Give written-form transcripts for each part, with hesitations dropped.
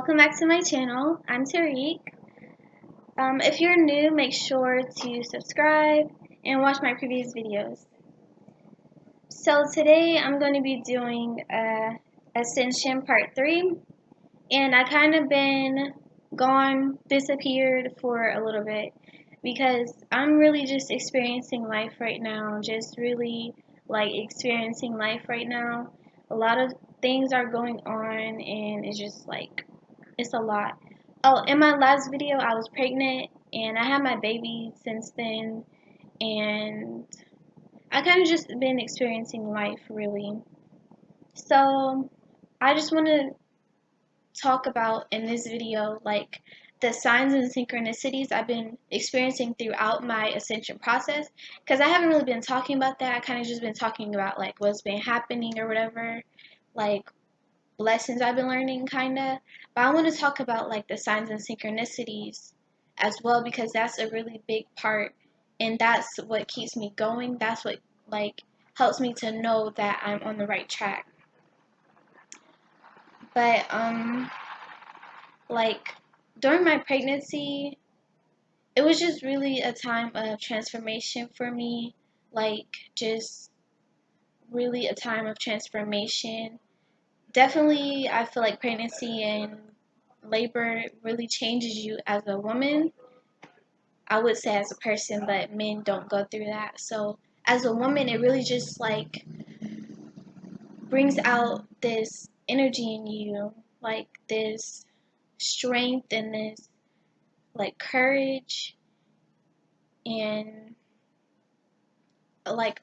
Welcome back to my channel. I'm Tariq. If you're new, make sure to subscribe and watch my previous videos. So today I'm going to be doing ascension part 3, and I kind of been disappeared for a little bit because I'm really just experiencing life right now, just really experiencing life right now. A lot of things are going on and it's just it's a lot. Oh, in my last video, I was pregnant and I had my baby since then, and I kind of just been experiencing life really. So, I just want to talk about in this video the signs and synchronicities I've been experiencing throughout my ascension process, because I haven't really been talking about that. I kind of just been talking about what's been happening or whatever, like lessons I've been learning, kind of. But I want to talk about the signs and synchronicities as well, because that's a really big part, and that's what keeps me going. That's what helps me to know that I'm on the right track. But like during my pregnancy, it was just really a time of transformation for me. Just really a time of transformation. Definitely, I feel like pregnancy and labor really changes you as a woman. I would say as a person, but men don't go through that. So as a woman, it really just brings out this energy in you, this strength and this courage, and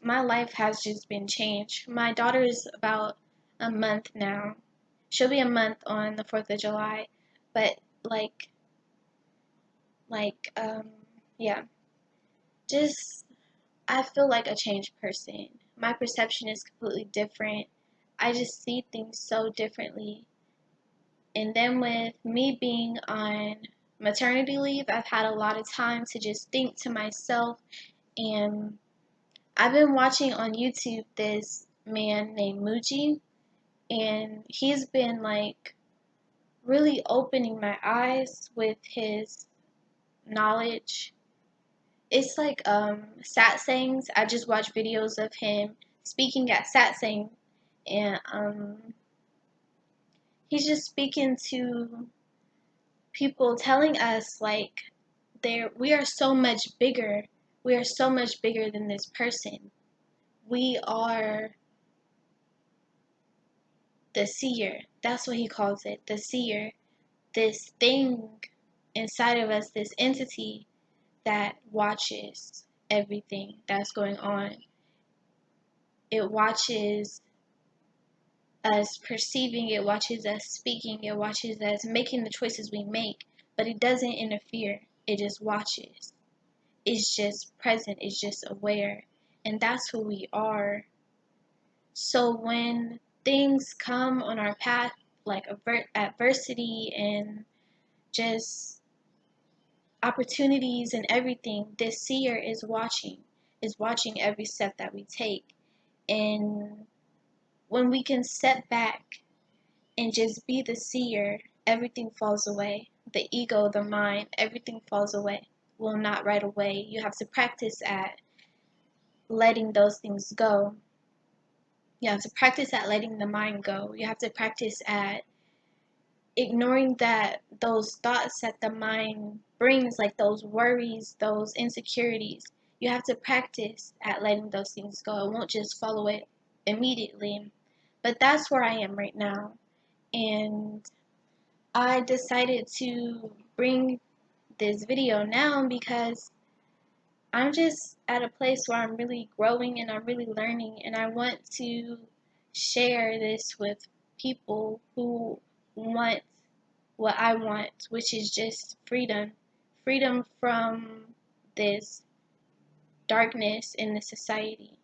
my life has just been changed. My daughter is about a month now. She'll be a month on the 4th of July, but like um yeah, just I feel like a changed person. My perception is completely different. I just see things so differently. And then with me being on maternity leave, I've had a lot of time to just think to myself, and I've been watching on YouTube this man named Muji, and he's been really opening my eyes with his knowledge. It's satsangs. I just watch videos of him speaking at satsang, and he's just speaking to people, telling us there we are so much bigger. We are so much bigger than this person. We are the seer. That's what he calls it, the seer. This thing inside of us, this entity that watches everything that's going on. It watches us perceiving, it watches us speaking, it watches us making the choices we make, but it doesn't interfere. It just watches. It's just present, it's just aware. And that's who we are. So when things come on our path, adversity and just opportunities and everything, this seer is watching every step that we take. And when we can step back and just be the seer, everything falls away. The ego, the mind, everything falls away. Well, not right away. You have to practice at letting those things go. You have to practice at letting the mind go. You have to practice at ignoring those thoughts that the mind brings, like those worries, those insecurities. You have to practice at letting those things go. It won't just follow it immediately. But that's where I am right now. And I decided to bring this video now because I'm just at a place where I'm really growing and I'm really learning, and I want to share this with people who want what I want, which is just freedom. Freedom from this darkness in the society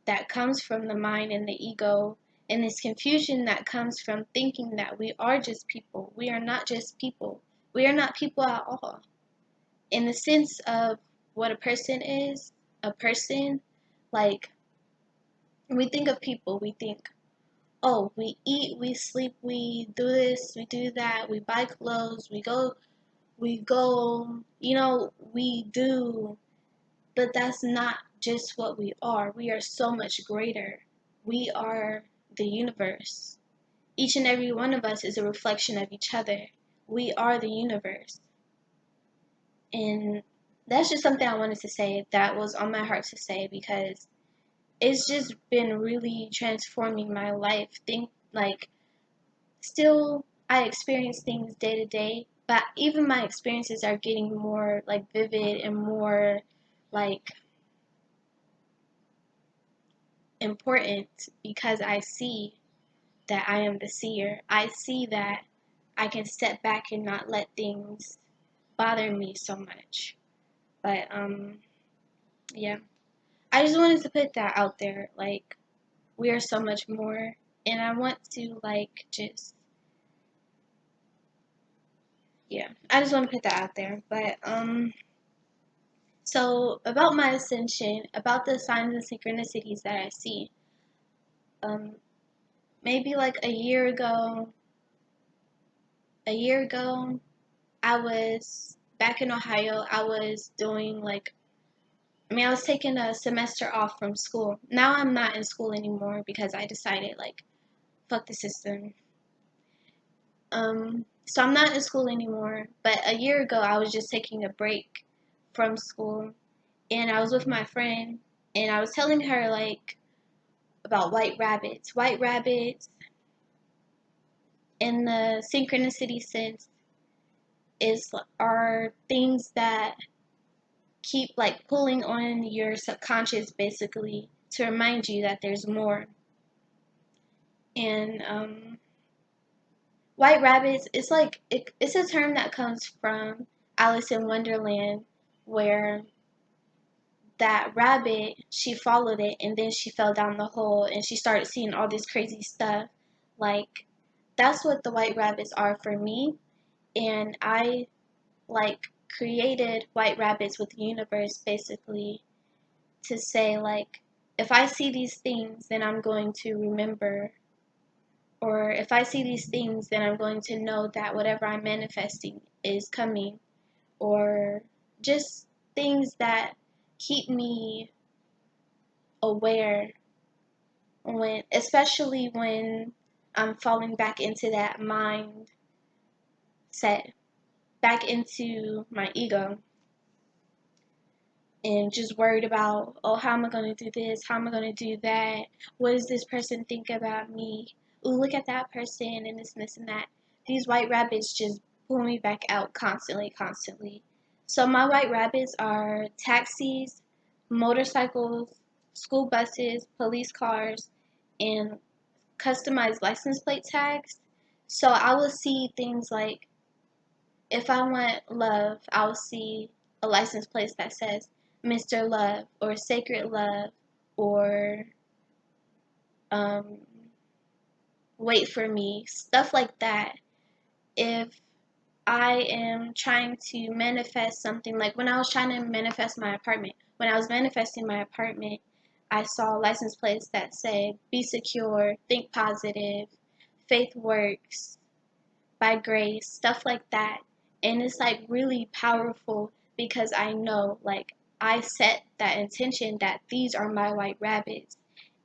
that comes from the mind and the ego, and this confusion that comes from thinking that we are just people. We are not just people. We are not people at all. In the sense of what a person is, a person, like, when we think of people, we think oh, we eat, we sleep, we do this, we do that, we buy clothes, we go, we do, but that's not just what we are. We are so much greater. We are the universe. Each and every one of us is a reflection of each other. We are the universe. And that's just something I wanted to say, that was on my heart to say, because it's just been really transforming my life. Think like still I experience things day to day, but even my experiences are getting more like vivid and more like important, because I see that I am the seer. I see that I can step back and not let things bother me so much. But yeah. I just wanted to put that out there. Like, we are so much more, and I want to like just, yeah. I just want to put that out there. But so about my ascension, about the signs and synchronicities that I see. Um Maybe like a year ago, I was back in Ohio. I was doing like, I was taking a semester off from school. Now I'm not in school anymore because I decided, like, fuck the system. So I'm not in school anymore. But a year ago, I was just taking a break from school, and I was with my friend, and I was telling her, like, about white rabbits. White rabbits, in the synchronicity sense, are things that keep like pulling on your subconscious, basically, to remind you that there's more. And white rabbits, it's like it's a term that comes from Alice in Wonderland, where that rabbit, she followed it and then she fell down the hole and she started seeing all this crazy stuff. Like, that's what the white rabbits are for me. And I like created white rabbits with the universe, basically, to say, like, if I see these things, then I'm going to remember. Or if I see these things, then I'm going to know that whatever I'm manifesting is coming. Or just things that keep me aware, especially when I'm falling back into that mind set, back into my ego, and just worried about, oh, how am I going to do this? How am I going to do that? What does this person think about me? Ooh, look at that person, and this and that. These white rabbits just pull me back out constantly, constantly. So my white rabbits are taxis, motorcycles, school buses, police cars, and customized license plate tags. So I will see things like, if I want love, I'll see a license plate that says Mr. Love or Sacred Love, or um, Wait for Me, stuff like that. If I am trying to manifest something, like when I was trying to manifest my apartment, when I was manifesting my apartment, I saw license plates that say be secure, think positive, faith works, by grace, stuff like that. And it's like really powerful, because I know, like, I set that intention that these are my white rabbits,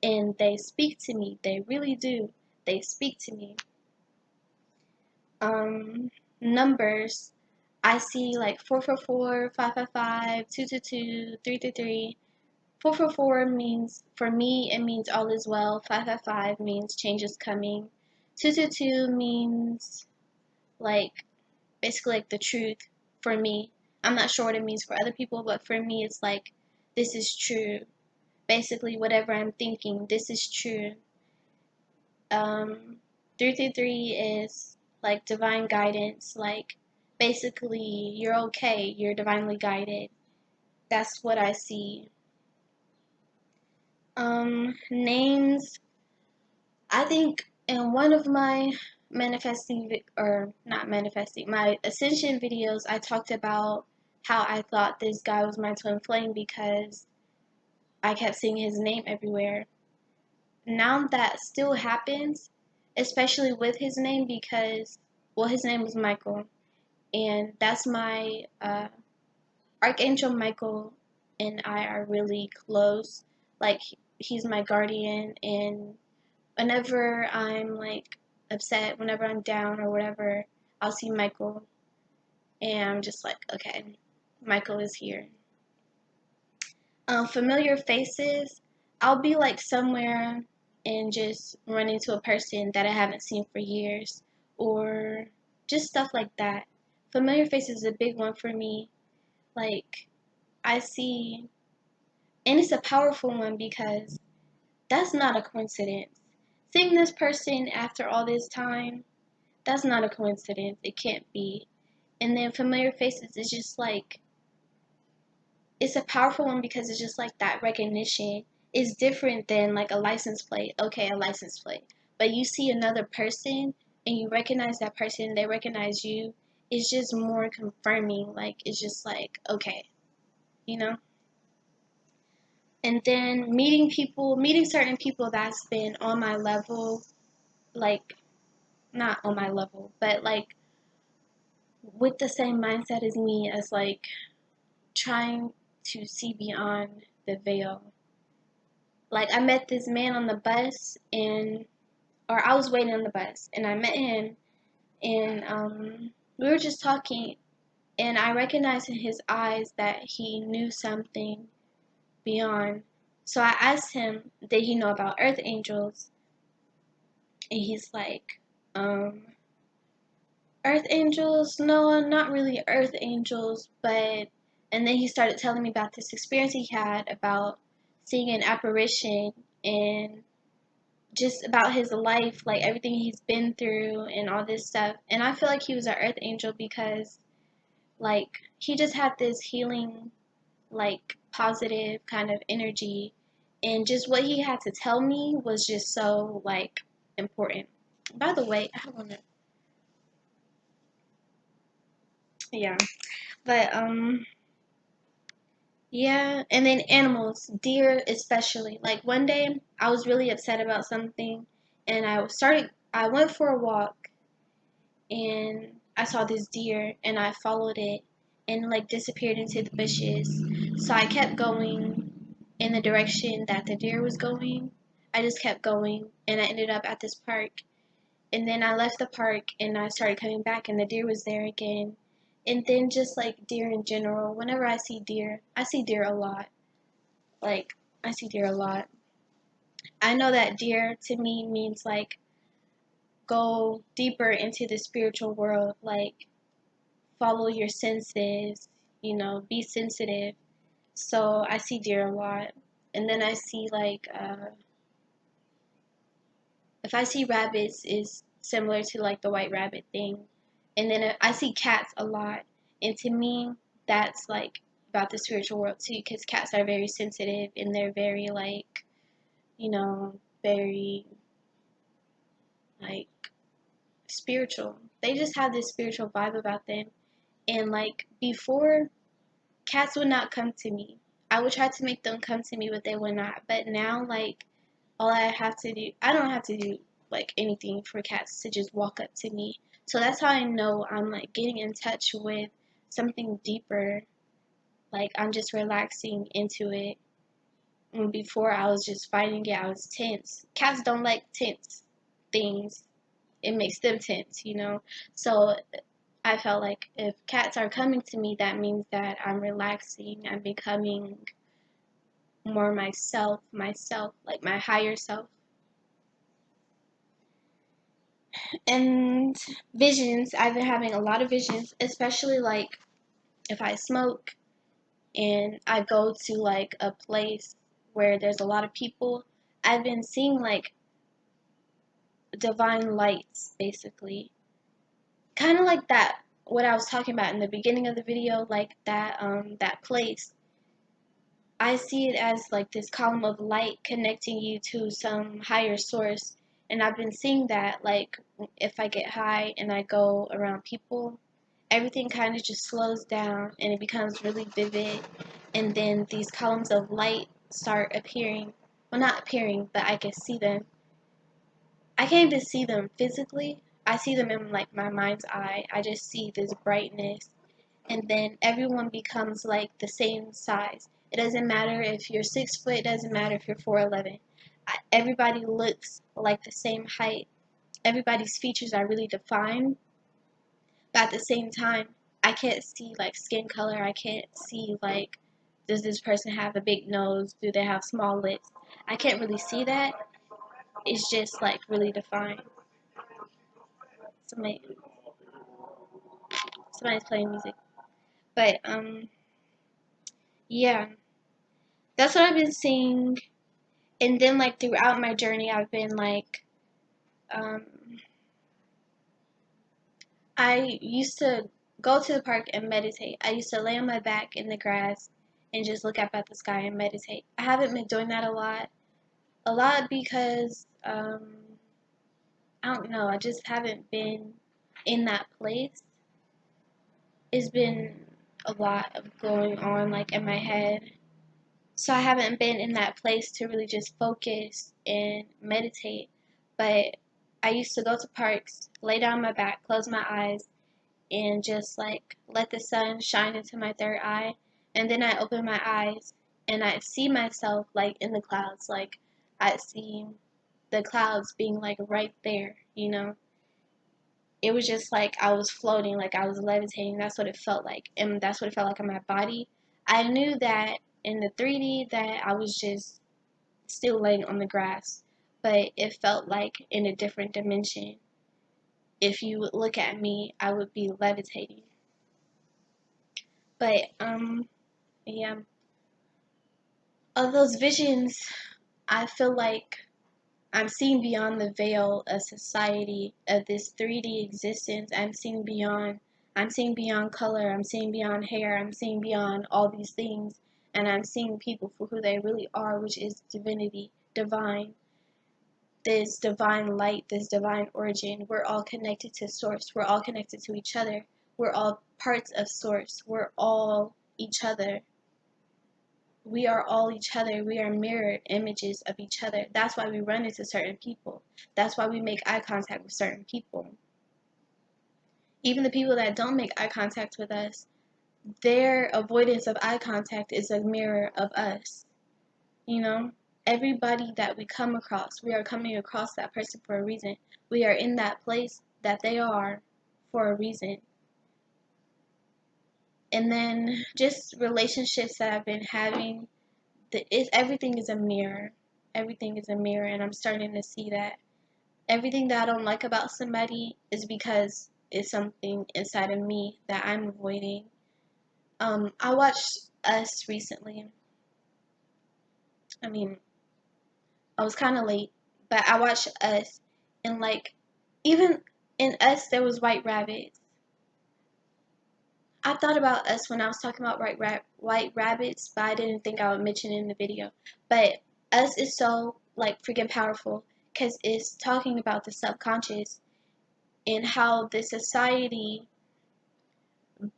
and they speak to me. They really do. They speak to me. Um, Numbers, I see like 444, 555, 222, 333. 444 means, for me, it means all is well. 555 means change is coming. 222 means like basically like the truth for me. I'm not sure what it means for other people, but for me, it's like, this is true. Basically, whatever I'm thinking, this is true. 333 is like divine guidance. Like, basically, you're okay. You're divinely guided. That's what I see. Names. I think in one of my or not manifesting, my ascension videos, I talked about how I thought this guy was my twin flame because I kept seeing his name everywhere. now that still happens, especially with his name because, well, his name was Michael, and that's my Archangel Michael and I are really close. Like, he's my guardian, and whenever I'm like upset, whenever I'm down or whatever, I'll see Michael, and I'm just like, okay, Michael is here. Familiar faces, I'll be like somewhere and just run into a person that I haven't seen for years, or just stuff like that. Familiar faces is a big one for me. Like, I see, and it's a powerful one because that's not a coincidence. Seeing this person after all this time, that's not a coincidence. It can't be. And then familiar faces is just like, it's a powerful one because it's just like that recognition is different than like a license plate. Okay, a license plate. But you see another person and you recognize that person, they recognize you. It's just more confirming. Like, it's just like, okay, you know? And then meeting certain people that's been on my level, like, not on my level, but like with the same mindset as me, as like trying to see beyond the veil. Like, I met this man on the bus, or I was waiting on the bus, and I met him, and we were just talking, and I recognized in his eyes that he knew something beyond. So I asked him, did he know about earth angels? And he's like, earth angels? No, not really earth angels, but. And then he started telling me about this experience he had about seeing an apparition and just about his life, like everything he's been through and all this stuff. And I feel like he was an earth angel because, like, he just had this healing, like, positive kind of energy. And just what he had to tell me was just so, like, important. By the way, I want to, yeah. But, yeah. And then animals, deer especially. Like, one day I was really upset about something and I went for a walk and I saw this deer and I followed it and like disappeared into the bushes. So I kept going in the direction that the deer was going. I just kept going and I ended up at this park. And then I left the park and I started coming back and the deer was there again. And then just like deer in general, whenever I see deer a lot. Like, I see deer a lot. I know that deer to me means like go deeper into the spiritual world, like follow your senses, be sensitive. So I see deer a lot. And then I see like, if I see rabbits, is similar to like the white rabbit thing. And then I see cats a lot. And to me, that's like about the spiritual world too, because cats are very sensitive and they're very like, very like spiritual. They just have this spiritual vibe about them. And like before, cats would not come to me. I would try to make them come to me, but they would not. But now, like, all I have to do, I don't have to do like anything for cats to just walk up to me. So that's how I know I'm like getting in touch with something deeper. Like, I'm just relaxing into it. And before, I was just fighting it. I was tense. Cats don't like tense things. It makes them tense. So I felt like if cats are coming to me, that means that I'm relaxing. I'm becoming more myself, like my higher self. And visions, I've been having a lot of visions, especially like if I smoke and I go to like a place where there's a lot of people. I've been seeing like divine lights, basically. Kind of like that, what I was talking about in the beginning of the video, like that place. I see it as like this column of light connecting you to some higher source. And I've been seeing that, like, if I get high and I go around people, everything kind of just slows down and it becomes really vivid. And then these columns of light start appearing well, not appearing, but I can see them. I can't even see them physically. I see them in like my mind's eye. I just see this brightness, and then everyone becomes like the same size. It doesn't matter if you're 6 foot. It doesn't matter if you're 4'11". Everybody looks like the same height. Everybody's features are really defined, but at the same time, I can't see like skin color. I can't see like, does this person have a big nose? Do they have small lips? I can't really see that. It's just like really defined. Somebody, somebody's playing music, but yeah, that's what I've been seeing. And then like throughout my journey, I've been like, um, I used to go to the park and meditate. I used to lay on my back in the grass and just look up at the sky and meditate. I haven't been doing that a lot because I don't know. I just haven't been in that place. It's been a lot of going on like in my head. So I haven't been in that place to really just focus and meditate. But I used to go to parks, lay down my back, close my eyes, and just like let the sun shine into my third eye. And then I open my eyes and I see myself like in the clouds. Like I see the clouds being like right there, you know. It was just like I was floating, like I was levitating. That's what it felt like. And that's what it felt like in my body. I knew that in the 3D that I was just still laying on the grass, but it felt like in a different dimension. If you would look at me, I would be levitating. But yeah, of those visions, I feel like I'm seeing beyond the veil of society, of this 3D existence. I'm seeing beyond color, I'm seeing beyond hair, I'm seeing beyond all these things, and I'm seeing people for who they really are, which is divinity, divine, this divine light, this divine origin. We're all connected to source. We're all connected to each other. We're all parts of source. We're all each other. We are all each other. We are mirrored images of each other. That's why we run into certain people. That's why we make eye contact with certain people. Even the people that don't make eye contact with us, their avoidance of eye contact is a mirror of us. You know? Everybody that we come across, we are coming across that person for a reason. We are in that place that they are for a reason. And then just relationships that I've been having, everything is a mirror. Everything is a mirror, and I'm starting to see that everything that I don't like about somebody is because it's something inside of me that I'm avoiding. I watched Us recently. I mean, I was kind of late, but I watched Us, and like, even in Us, there was white rabbits. I thought about Us when I was talking about white rabbits, but I didn't think I would mention it in the video. But Us is so like freaking powerful because it's talking about the subconscious and how the society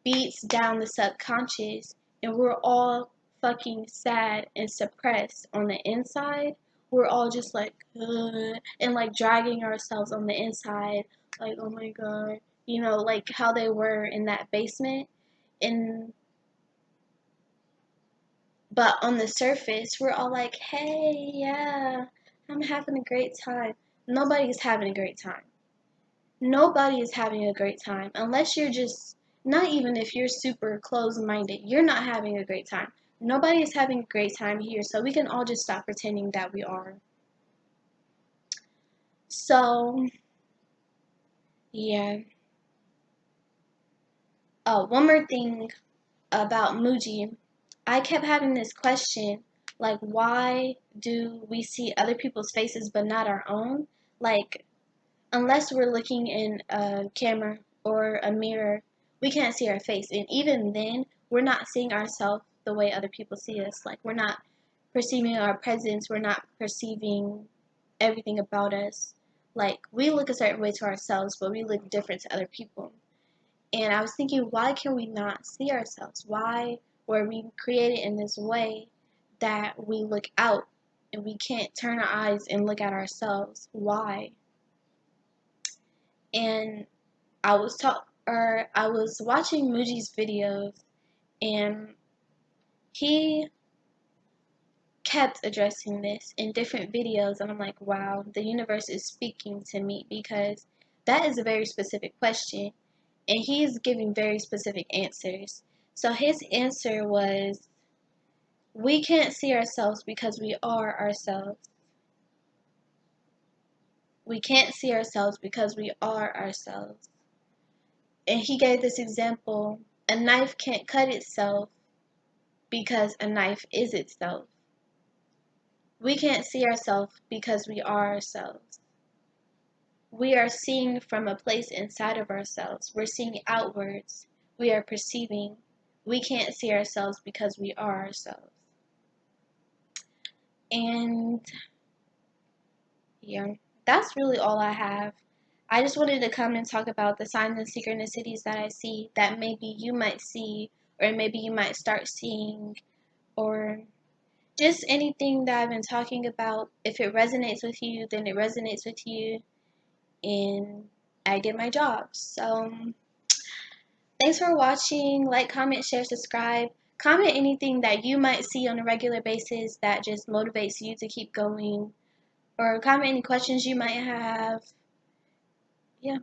beats down the subconscious, and we're all fucking sad and suppressed on the inside. We're all just like, ugh, and like dragging ourselves on the inside, like, oh my god, you know, like how they were in that basement. And but on the surface, we're all like, hey, yeah, I'm having a great time. Nobody's having a great time. Nobody is having a great time unless you're just, not even if you're super closed minded, you're not having a great time. Nobody is having a great time here, so we can all just stop pretending that we are. So, yeah. Oh, one more thing about Muji. I kept having this question, like, why do we see other people's faces but not our own? Like, unless we're looking in a camera or a mirror, we can't see our face. And even then, we're not seeing ourselves the way other people see us. Like, we're not perceiving our presence. We're not perceiving everything about us. Like, we look a certain way to ourselves, but we look different to other people. And I was thinking, why can we not see ourselves? Why were we created in this way that we look out and we can't turn our eyes and look at ourselves. Why? And I was watching Muji's videos, and he kept addressing this in different videos, and I'm like, wow, the universe is speaking to me, because that is a very specific question, and he's giving very specific answers. So his answer was, we can't see ourselves because we are ourselves. We can't see ourselves because we are ourselves. And he gave this example: a knife can't cut itself because a knife is itself. We can't see ourselves because we are ourselves. We are seeing from a place inside of ourselves. We're seeing outwards. We are perceiving. We can't see ourselves because we are ourselves. And yeah, that's really all I have. I just wanted to come and talk about the signs and synchronicities that I see, that maybe you might see, or maybe you might start seeing, or just anything that I've been talking about. If it resonates with you, then it resonates with you, and I did my job. So thanks for watching. Like, comment, share, subscribe. Comment anything that you might see on a regular basis that just motivates you to keep going, or comment any questions you might have. Yeah.